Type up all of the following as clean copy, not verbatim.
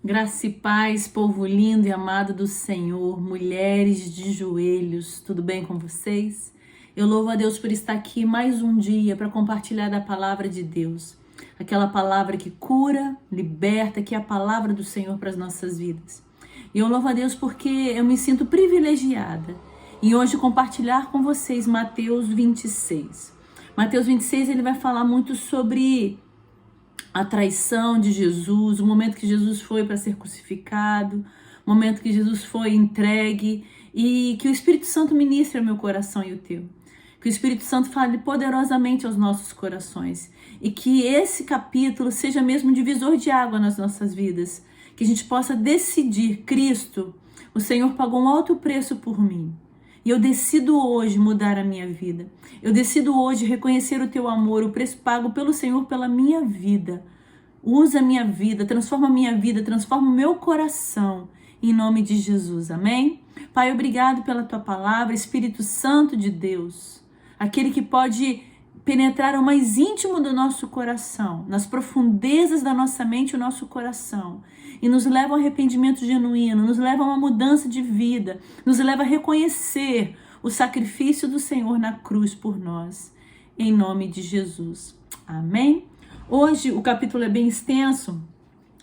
Graça e paz, povo lindo e amado do Senhor, mulheres de joelhos, tudo bem com vocês? Eu louvo a Deus por estar aqui mais um dia para compartilhar da palavra de Deus, aquela palavra que cura, liberta, que é a palavra do Senhor para as nossas vidas. E eu louvo a Deus porque eu me sinto privilegiada em hoje compartilhar com vocês Mateus 26. Mateus 26 ele vai falar muito sobre a traição de Jesus, o momento que Jesus foi para ser crucificado, o momento que Jesus foi entregue, e que o Espírito Santo ministre ao meu coração e o teu. Que o Espírito Santo fale poderosamente aos nossos corações e que esse capítulo seja mesmo divisor de água nas nossas vidas, que a gente possa decidir: Cristo, o Senhor pagou um alto preço por mim. E eu decido hoje mudar a minha vida. Eu decido hoje reconhecer o teu amor, o preço pago pelo Senhor pela minha vida. Usa a minha vida, transforma a minha vida, transforma o meu coração. Em nome de Jesus, amém? Pai, obrigado pela tua palavra, Espírito Santo de Deus. Aquele que pode penetrar ao mais íntimo do nosso coração, nas profundezas da nossa mente, o nosso coração, e nos leva ao arrependimento genuíno, nos leva a uma mudança de vida, nos leva a reconhecer o sacrifício do Senhor na cruz por nós, em nome de Jesus. Amém? Hoje o capítulo é bem extenso,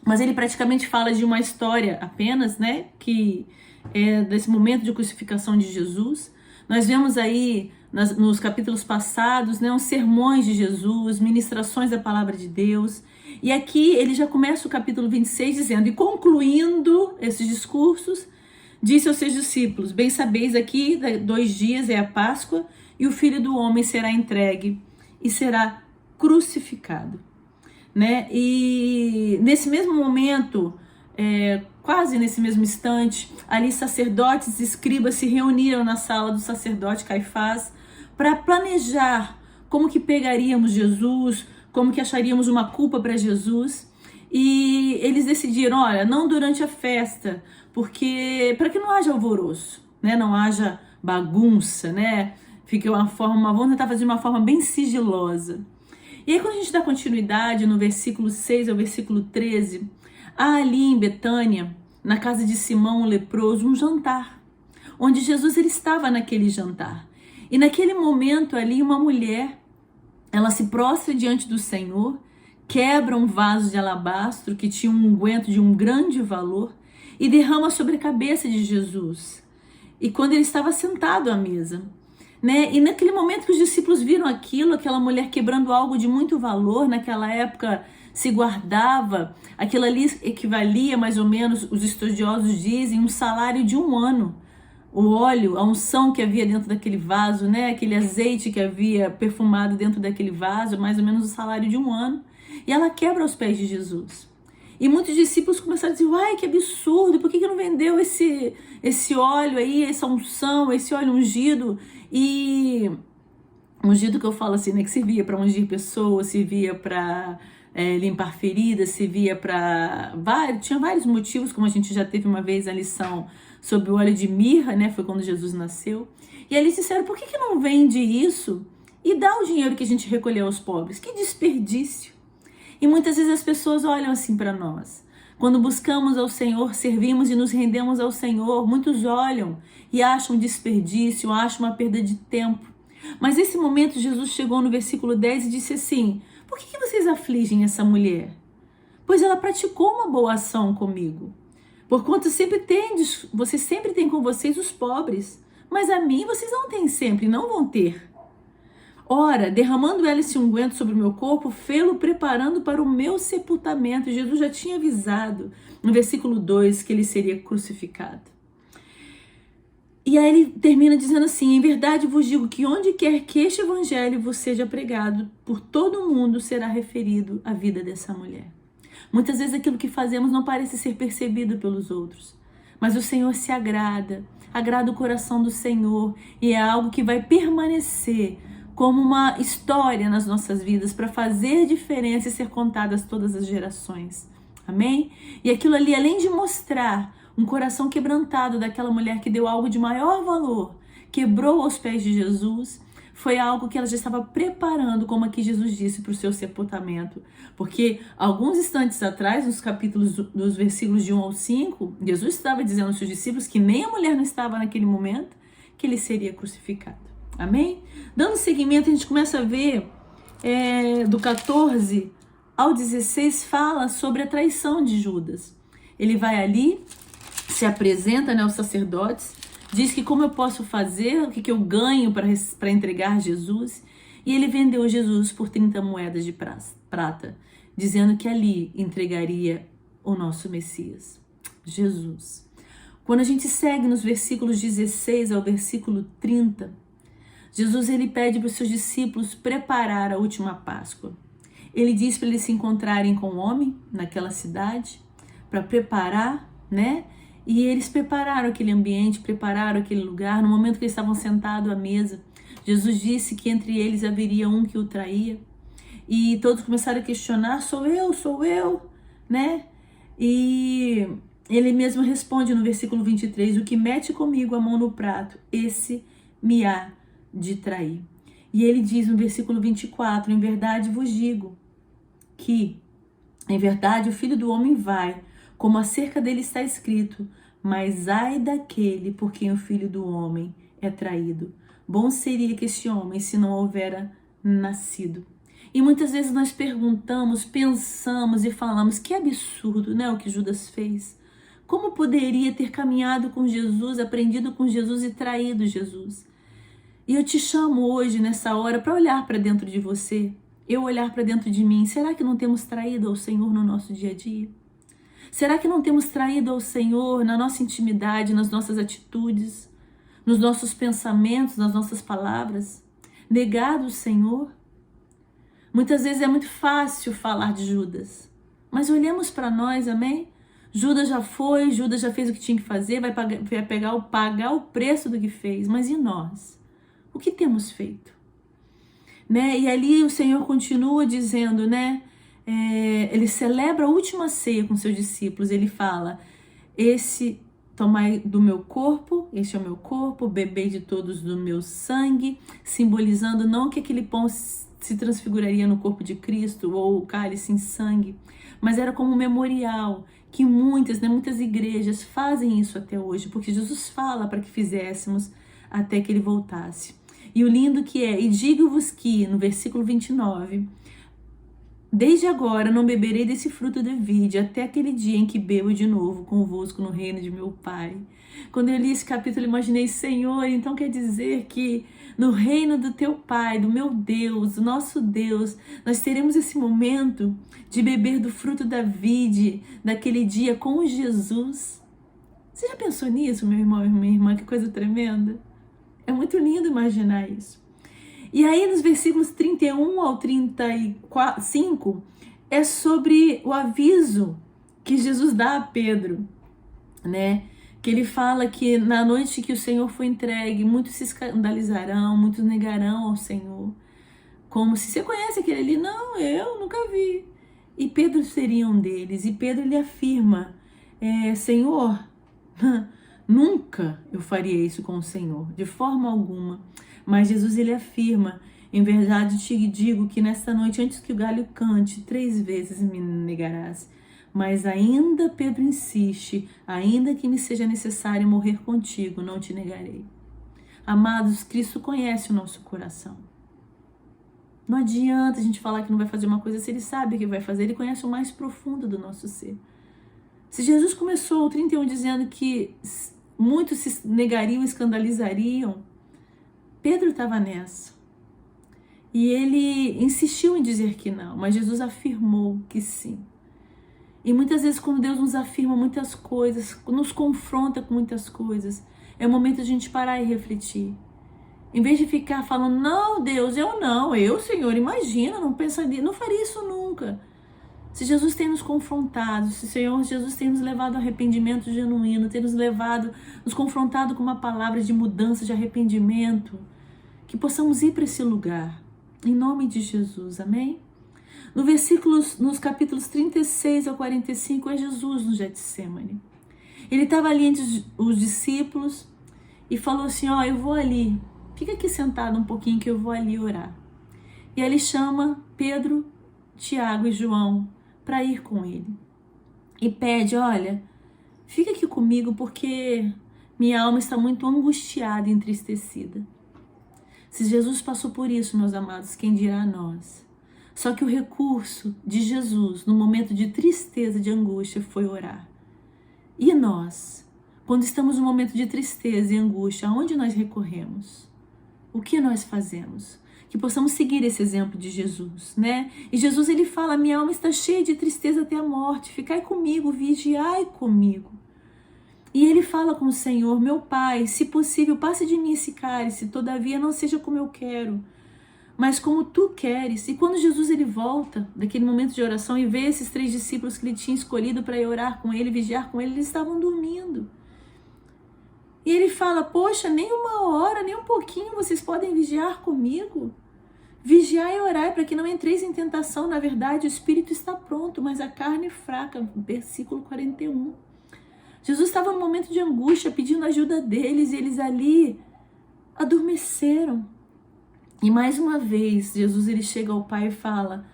mas ele praticamente fala de uma história apenas, né, que é desse momento de crucificação de Jesus. Nós vemos aí nos capítulos passados, né, os sermões de Jesus, ministrações da palavra de Deus. E aqui ele já começa o capítulo 26 dizendo: e concluindo esses discursos, disse aos seus discípulos: bem sabeis, aqui 2 dias é a Páscoa, e o Filho do Homem será entregue e será crucificado. Né? E nesse mesmo momento, quase nesse mesmo instante, ali sacerdotes e escribas se reuniram na sala do sacerdote Caifás para planejar como que pegaríamos Jesus, como que acharíamos uma culpa para Jesus. E eles decidiram: olha, não durante a festa, porque para que não haja alvoroço, né? Não haja bagunça, né? Vamos tentar fazer de uma forma bem sigilosa. E aí, quando a gente dá continuidade no versículo 6 ao versículo 13, há ali em Betânia, na casa de Simão o leproso, um jantar, onde Jesus ele estava naquele jantar. E naquele momento ali, uma mulher, ela se prostra diante do Senhor, quebra um vaso de alabastro que tinha um unguento de um grande valor e derrama sobre a cabeça de Jesus. E quando ele estava sentado à mesa, né? E naquele momento que os discípulos viram aquilo, aquela mulher quebrando algo de muito valor, naquela época se guardava, aquilo ali equivalia mais ou menos, os estudiosos dizem, um salário de 1 ano. O óleo, a unção que havia dentro daquele vaso, né? Aquele azeite que havia perfumado dentro daquele vaso, mais ou menos o salário de 1 ano. E ela quebra aos pés de Jesus. E muitos discípulos começaram a dizer: uai, que absurdo, por que não vendeu esse óleo aí, essa unção, esse óleo ungido? E ungido que eu falo assim, né, que servia para ungir pessoas, servia para limpar feridas, servia para tinha vários motivos, como a gente já teve uma vez a lição sobre o óleo de mirra, né, foi quando Jesus nasceu. E eles disseram: por que não vende isso e dá o dinheiro que a gente recolheu aos pobres? Que desperdício! E muitas vezes as pessoas olham assim para nós. Quando buscamos ao Senhor, servimos e nos rendemos ao Senhor, muitos olham e acham desperdício, acham uma perda de tempo. Mas nesse momento Jesus chegou no versículo 10 e disse assim: por que vocês afligem essa mulher? Pois ela praticou uma boa ação comigo. Porquanto vocês sempre têm com vocês os pobres, mas a mim vocês não têm sempre, não vão ter. Ora, derramando ela esse unguento sobre o meu corpo, fê-lo preparando para o meu sepultamento. Jesus já tinha avisado no versículo 2 que ele seria crucificado. E aí ele termina dizendo assim: em verdade vos digo que onde quer que este evangelho vos seja pregado, por todo o mundo será referido a vida dessa mulher. Muitas vezes aquilo que fazemos não parece ser percebido pelos outros, mas o Senhor se agrada o coração do Senhor, e é algo que vai permanecer como uma história nas nossas vidas para fazer diferença e ser contadas todas as gerações. Amém? E aquilo ali, além de mostrar um coração quebrantado daquela mulher que deu algo de maior valor, quebrou aos pés de Jesus, foi algo que ela já estava preparando, como aqui Jesus disse, para o seu sepultamento. Porque alguns instantes atrás, nos versículos de 1 ao 5, Jesus estava dizendo aos seus discípulos que nem a mulher não estava naquele momento, que ele seria crucificado. Amém? Dando seguimento, a gente começa a ver do 14 ao 16, fala sobre a traição de Judas. Ele vai ali, se apresenta, né, aos sacerdotes, diz que como eu posso fazer, o que eu ganho para entregar Jesus. E ele vendeu Jesus por 30 moedas de prata, dizendo que ali entregaria o nosso Messias, Jesus. Quando a gente segue nos versículos 16 ao versículo 30, Jesus ele pede para os seus discípulos preparar a última Páscoa. Ele diz para eles se encontrarem com o homem naquela cidade, para preparar, né? E eles prepararam aquele ambiente, prepararam aquele lugar. No momento que eles estavam sentados à mesa, Jesus disse que entre eles haveria um que o traía. E todos começaram a questionar, sou eu, né? E ele mesmo responde no versículo 23, o que mete comigo a mão no prato, esse me há de trair. E ele diz no versículo 24, em verdade vos digo que, em verdade, o Filho do Homem vai, como acerca dele está escrito, mas ai daquele por quem o Filho do Homem é traído. Bom seria que esse homem, se não houvera nascido. E muitas vezes nós perguntamos, pensamos e falamos, que absurdo, né, o que Judas fez. Como poderia ter caminhado com Jesus, aprendido com Jesus e traído Jesus? E eu te chamo hoje, nessa hora, para olhar para dentro de você, eu olhar para dentro de mim. Será que não temos traído ao Senhor no nosso dia a dia? Será que não temos traído ao Senhor na nossa intimidade, nas nossas atitudes, nos nossos pensamentos, nas nossas palavras? Negado o Senhor? Muitas vezes é muito fácil falar de Judas, mas olhemos para nós, amém? Judas já foi, Judas já fez o que tinha que fazer, vai pagar o preço do que fez, mas e nós? O que temos feito? Né? E ali o Senhor continua dizendo, né? Ele celebra a última ceia com seus discípulos, ele fala, tomai do meu corpo, este é o meu corpo, bebei de todos do meu sangue, simbolizando não que aquele pão se transfiguraria no corpo de Cristo ou o cálice em sangue, mas era como um memorial que muitas igrejas fazem isso até hoje, porque Jesus fala para que fizéssemos até que ele voltasse. E o lindo que é, e digo-vos que, no versículo 29, desde agora não beberei desse fruto da vide, até aquele dia em que bebo de novo convosco no reino de meu Pai. Quando eu li esse capítulo, imaginei, Senhor, então quer dizer que no reino do teu Pai, do meu Deus, do nosso Deus, nós teremos esse momento de beber do fruto da vide, daquele dia com Jesus. Você já pensou nisso, meu irmão e minha irmã? Que coisa tremenda. É muito lindo imaginar isso. E aí nos versículos 31 ao 35 é sobre o aviso que Jesus dá a Pedro, né? Que ele fala que na noite que o Senhor foi entregue, muitos se escandalizarão, muitos negarão ao Senhor. Como se você conhece aquele ali? Não, eu nunca vi. E Pedro seria um deles. E Pedro ele afirma, Senhor, nunca eu faria isso com o Senhor, de forma alguma. Mas Jesus ele afirma, em verdade te digo que nesta noite, antes que o galho cante, 3 vezes me negarás. Mas ainda Pedro insiste, ainda que me seja necessário morrer contigo, não te negarei. Amados, Cristo conhece o nosso coração. Não adianta a gente falar que não vai fazer uma coisa se ele sabe o que vai fazer, ele conhece o mais profundo do nosso ser. Se Jesus começou o 31 dizendo que muitos se negariam, escandalizariam, Pedro estava nessa. E ele insistiu em dizer que não, mas Jesus afirmou que sim. E muitas vezes quando Deus nos afirma muitas coisas, nos confronta com muitas coisas, é o momento de a gente parar e refletir. Em vez de ficar falando, não Deus, eu Senhor, imagina, não pensaria, não faria isso nunca. Se Jesus tem nos confrontado, se o Senhor Jesus tem nos levado ao arrependimento genuíno, tem nos confrontado com uma palavra de mudança, de arrependimento, que possamos ir para esse lugar, em nome de Jesus, amém? Nos capítulos 36 ao 45, é Jesus no Getsêmani. Ele estava ali entre os discípulos e falou assim, eu vou ali fica aqui sentado um pouquinho que eu vou ali orar. E aí ele chama Pedro, Tiago e João para ir com ele. E pede, olha, fica aqui comigo porque minha alma está muito angustiada e entristecida. Se Jesus passou por isso, meus amados, quem dirá a nós? Só que o recurso de Jesus no momento de tristeza, de angústia, foi orar. E nós, quando estamos no momento de tristeza e angústia, aonde nós recorremos? O que nós fazemos? Que possamos seguir esse exemplo de Jesus, né? E Jesus, ele fala, minha alma está cheia de tristeza até a morte, ficai comigo, vigiai comigo. E ele fala com o Senhor, meu Pai, se possível, passe de mim esse cálice, todavia não seja como eu quero, mas como tu queres. E quando Jesus ele volta daquele momento de oração e vê esses 3 discípulos que ele tinha escolhido para ir orar com ele, vigiar com ele, eles estavam dormindo. E ele fala, poxa, nem uma hora, nem um pouquinho vocês podem vigiar comigo? Vigiar e orar para que não entreis em tentação. Na verdade, o espírito está pronto, mas a carne é fraca. Versículo 41. Jesus estava num momento de angústia, pedindo ajuda deles, e eles ali adormeceram. E mais uma vez, Jesus ele chega ao Pai e fala,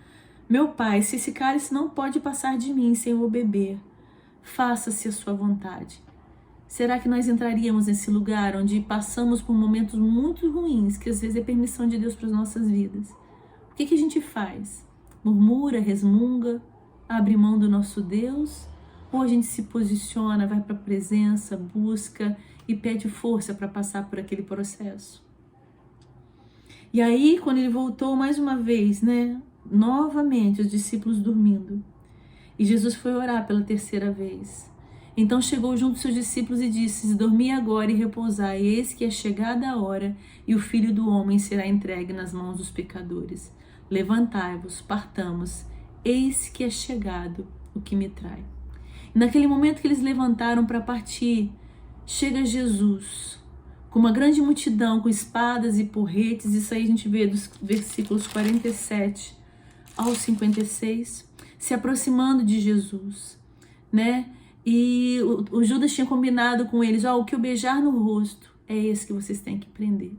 meu Pai, se esse cálice não pode passar de mim sem eu beber, faça-se a sua vontade. Será que nós entraríamos nesse lugar onde passamos por momentos muito ruins, que às vezes é permissão de Deus para as nossas vidas? O que a gente faz? Murmura, resmunga, abre mão do nosso Deus? Ou a gente se posiciona, vai para a presença, busca e pede força para passar por aquele processo? E aí, quando ele voltou mais uma vez, né? Novamente, os discípulos dormindo. E Jesus foi orar pela 3ª vez. Então chegou junto aos seus discípulos e disse, dormi agora e repousai, eis que é chegada a hora, e o Filho do Homem será entregue nas mãos dos pecadores. Levantai-vos, partamos, eis que é chegado o que me trai. E naquele momento que eles levantaram para partir, chega Jesus, com uma grande multidão, com espadas e porretes. Isso aí a gente vê dos versículos 47 ao 56, se aproximando de Jesus, né? E o Judas tinha combinado com eles, o que eu beijar no rosto é esse que vocês têm que prender.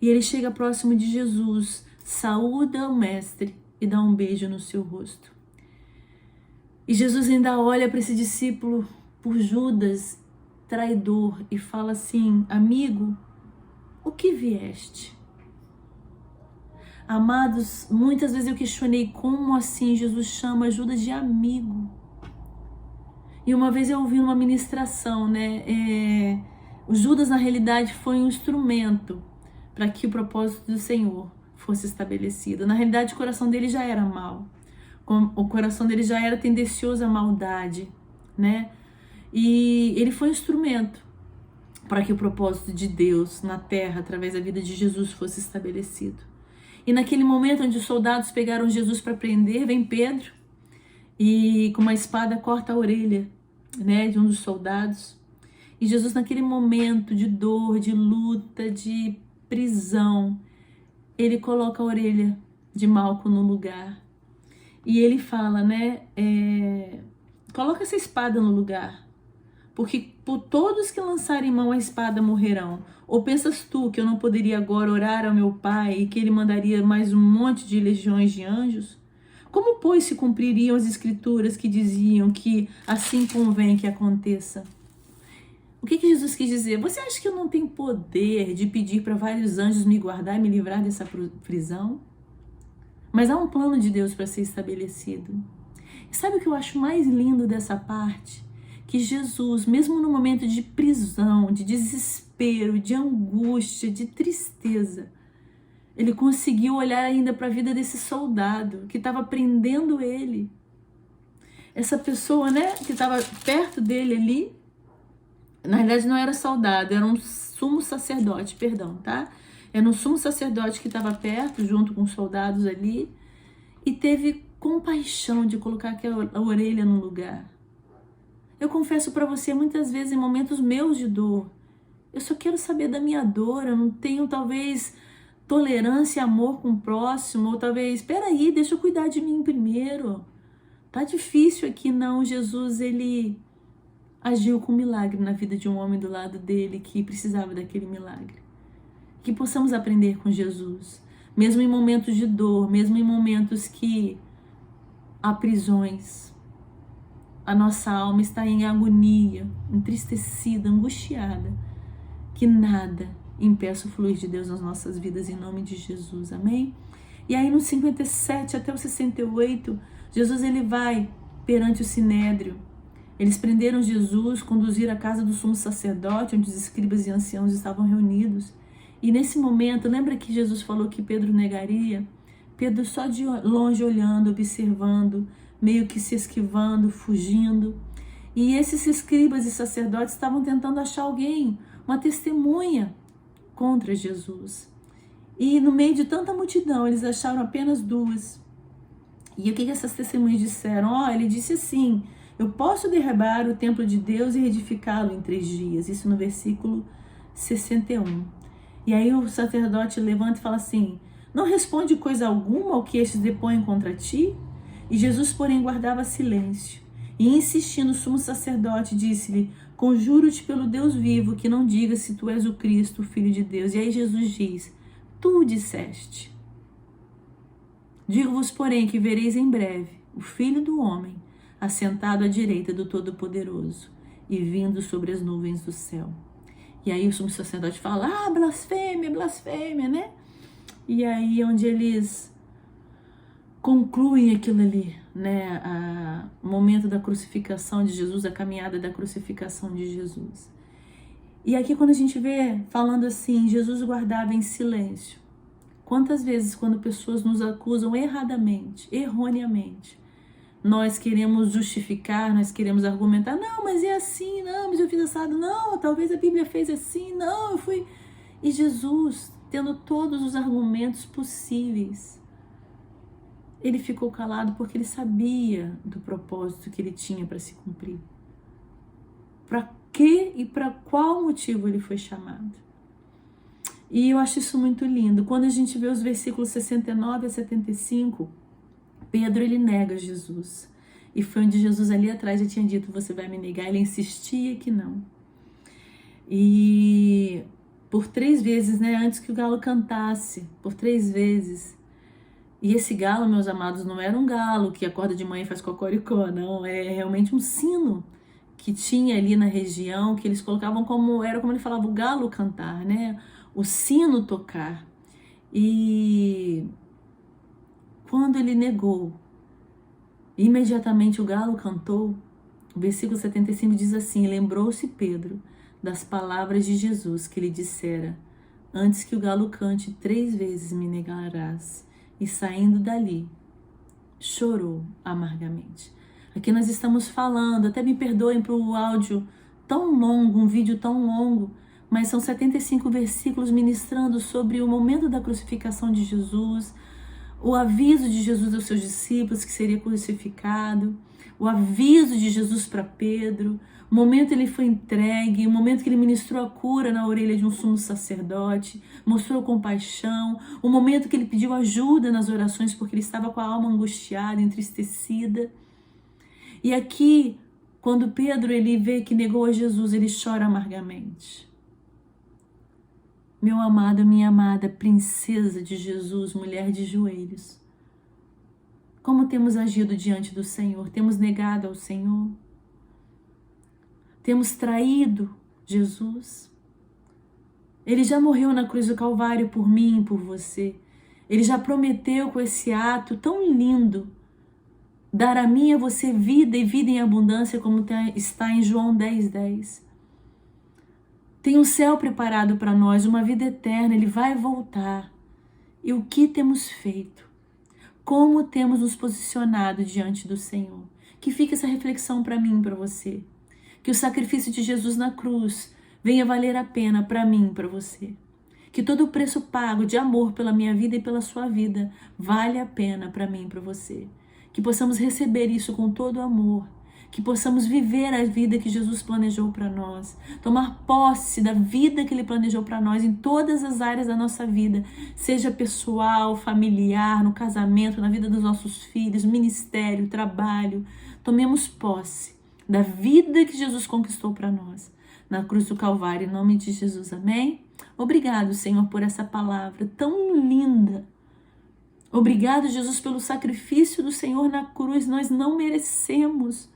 E ele chega próximo de Jesus, saúda o mestre e dá um beijo no seu rosto. E Jesus ainda olha para esse discípulo, por Judas, traidor, e fala assim, amigo, o que vieste? Amados, muitas vezes eu questionei como assim Jesus chama Judas de amigo. E uma vez eu ouvi uma ministração, né? O Judas, na realidade, foi um instrumento para que o propósito do Senhor fosse estabelecido. Na realidade, o coração dele já era mau. O coração dele já era tendencioso à maldade, né? E ele foi um instrumento para que o propósito de Deus na terra, através da vida de Jesus, fosse estabelecido. E naquele momento onde os soldados pegaram Jesus para prender, vem Pedro e com uma espada corta a orelha, né, de um dos soldados. E Jesus, naquele momento de dor, de luta, de prisão, ele coloca a orelha de Malco no lugar. E ele fala, né, coloca essa espada no lugar, porque por todos que lançarem mão a espada morrerão. Ou pensas tu que eu não poderia agora orar ao meu Pai e que ele mandaria mais um monte de legiões de anjos? Como, pois, se cumpririam as escrituras que diziam que assim convém que aconteça? O que Jesus quis dizer? Você acha que eu não tenho poder de pedir para vários anjos me guardar e me livrar dessa prisão? Mas há um plano de Deus para ser estabelecido. E sabe o que eu acho mais lindo dessa parte? Que Jesus, mesmo no momento de prisão, de desespero, de angústia, de tristeza, ele conseguiu olhar ainda para a vida desse soldado que estava prendendo ele. Essa pessoa, né, que estava perto dele ali, na verdade não era soldado, era um sumo sacerdote, perdão, tá? Era um sumo sacerdote que estava perto, junto com os soldados ali, e teve compaixão de colocar aquela orelha no lugar. Eu confesso para você, muitas vezes em momentos meus de dor, eu só quero saber da minha dor, eu não tenho talvez tolerância e amor com o próximo, ou talvez, espera aí, deixa eu cuidar de mim primeiro. Tá difícil aqui, não. Jesus, ele agiu com milagre na vida de um homem do lado dele que precisava daquele milagre. Que possamos aprender com Jesus, mesmo em momentos de dor, mesmo em momentos que há prisões. A nossa alma está em agonia, entristecida, angustiada. Que nada impeça o fluir de Deus nas nossas vidas, em nome de Jesus, amém? E aí no 57 até o 68, Jesus ele vai perante o Sinédrio. Eles prenderam Jesus, conduziram à casa do sumo sacerdote, onde os escribas e anciãos estavam reunidos. E nesse momento, lembra que Jesus falou que Pedro negaria? Pedro só de longe olhando, observando, meio que se esquivando, fugindo. E esses escribas e sacerdotes estavam tentando achar alguém, uma testemunha contra Jesus. E no meio de tanta multidão, eles acharam apenas duas. E o que essas testemunhas disseram? Ele disse assim: eu posso derrubar o templo de Deus e reedificá-lo em 3 dias. Isso no versículo 61. E aí o sacerdote levanta e fala assim: não responde coisa alguma ao que estes depõem contra ti? E Jesus, porém, guardava silêncio. E insistindo, o sumo sacerdote disse-lhe: conjuro-te pelo Deus vivo, que não digas se tu és o Cristo, o Filho de Deus. E aí Jesus diz: tu o disseste. Digo-vos, porém, que vereis em breve o Filho do Homem assentado à direita do Todo-Poderoso e vindo sobre as nuvens do céu. E aí o sumo sacerdote fala: blasfêmia, blasfêmia, né? E aí onde eles concluem aquilo ali, né? O momento da crucificação de Jesus, a caminhada da crucificação de Jesus. E aqui quando a gente vê falando assim, Jesus guardava em silêncio. Quantas vezes quando pessoas nos acusam erradamente, erroneamente, nós queremos justificar, nós queremos argumentar: não, mas é assim, não, mas eu fiz assado, não, talvez a Bíblia fez assim, não, eu fui... E Jesus, tendo todos os argumentos possíveis, ele ficou calado porque ele sabia do propósito que ele tinha para se cumprir. Para que e para qual motivo ele foi chamado. E eu acho isso muito lindo. Quando a gente vê os versículos 69 a 75, Pedro ele nega Jesus. E foi onde Jesus ali atrás já tinha dito: você vai me negar. Ele insistia que não. E por 3 vezes, né, antes que o galo cantasse, por 3 vezes. E esse galo, meus amados, não era um galo que acorda de manhã e faz cocoricó, não. É realmente um sino que tinha ali na região, que eles colocavam como, era como ele falava, o galo cantar, né? O sino tocar. E quando ele negou, imediatamente o galo cantou. O versículo 75 diz assim: lembrou-se Pedro das palavras de Jesus que lhe dissera: antes que o galo cante 3 vezes me negarás. E saindo dali, chorou amargamente. Aqui nós estamos falando, até me perdoem por um áudio tão longo, um vídeo tão longo, mas são 75 versículos ministrando sobre o momento da crucificação de Jesus, o aviso de Jesus aos seus discípulos que seria crucificado, o aviso de Jesus para Pedro, o momento ele foi entregue, o momento que ele ministrou a cura na orelha de um sumo sacerdote, mostrou compaixão, o momento que ele pediu ajuda nas orações porque ele estava com a alma angustiada, entristecida. E aqui, quando Pedro ele vê que negou a Jesus, ele chora amargamente. Meu amado, minha amada, princesa de Jesus, mulher de joelhos, como temos agido diante do Senhor? Temos negado ao Senhor? Temos traído Jesus? Ele já morreu na cruz do Calvário por mim e por você. Ele já prometeu com esse ato tão lindo dar a mim e a você vida e vida em abundância, como está em João 10:10. Tem um céu preparado para nós, uma vida eterna, ele vai voltar. E o que temos feito? Como temos nos posicionado diante do Senhor? Que fique essa reflexão para mim e para você. Que o sacrifício de Jesus na cruz venha valer a pena para mim e para você. Que todo o preço pago de amor pela minha vida e pela sua vida vale a pena para mim e para você. Que possamos receber isso com todo amor. Que possamos viver a vida que Jesus planejou para nós. Tomar posse da vida que Ele planejou para nós em todas as áreas da nossa vida. Seja pessoal, familiar, no casamento, na vida dos nossos filhos, ministério, trabalho. Tomemos posse da vida que Jesus conquistou para nós na cruz do Calvário, em nome de Jesus, amém? Obrigado, Senhor, por essa palavra tão linda. Obrigado, Jesus, pelo sacrifício do Senhor na cruz. Nós não merecemos.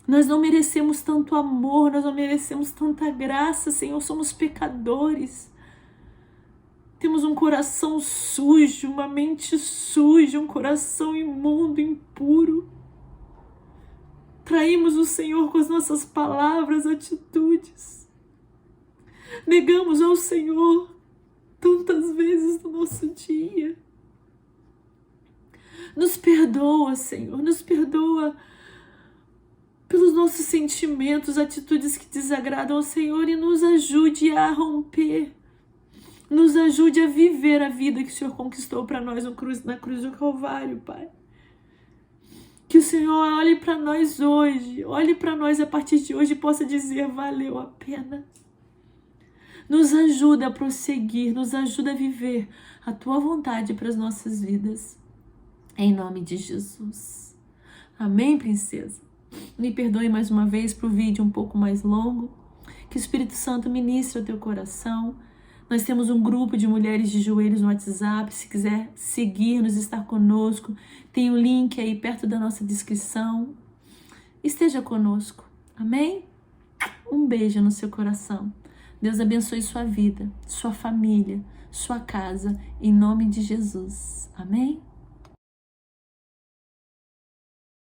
Nós não merecemos tanto amor, nós não merecemos tanta graça, Senhor. Somos pecadores. Temos um coração sujo, uma mente suja, um coração imundo, impuro. Traímos o Senhor com as nossas palavras, atitudes. Negamos ao Senhor tantas vezes no nosso dia. Nos perdoa, Senhor, nos perdoa pelos nossos sentimentos, atitudes que desagradam ao Senhor, e nos ajude a romper. Nos ajude a viver a vida que o Senhor conquistou para nós na cruz do Calvário, Pai. Que o Senhor olhe para nós hoje, olhe para nós a partir de hoje e possa dizer: valeu a pena. Nos ajuda a prosseguir, nos ajuda a viver a Tua vontade para as nossas vidas. Em nome de Jesus. Amém, princesa? Me perdoe mais uma vez para o vídeo um pouco mais longo. Que o Espírito Santo ministre ao teu coração. Nós temos um grupo de mulheres de joelhos no WhatsApp. Se quiser seguir-nos, estar conosco, tem um link aí perto da nossa descrição. Esteja conosco. Amém? Um beijo no seu coração. Deus abençoe sua vida, sua família, sua casa, em nome de Jesus. Amém?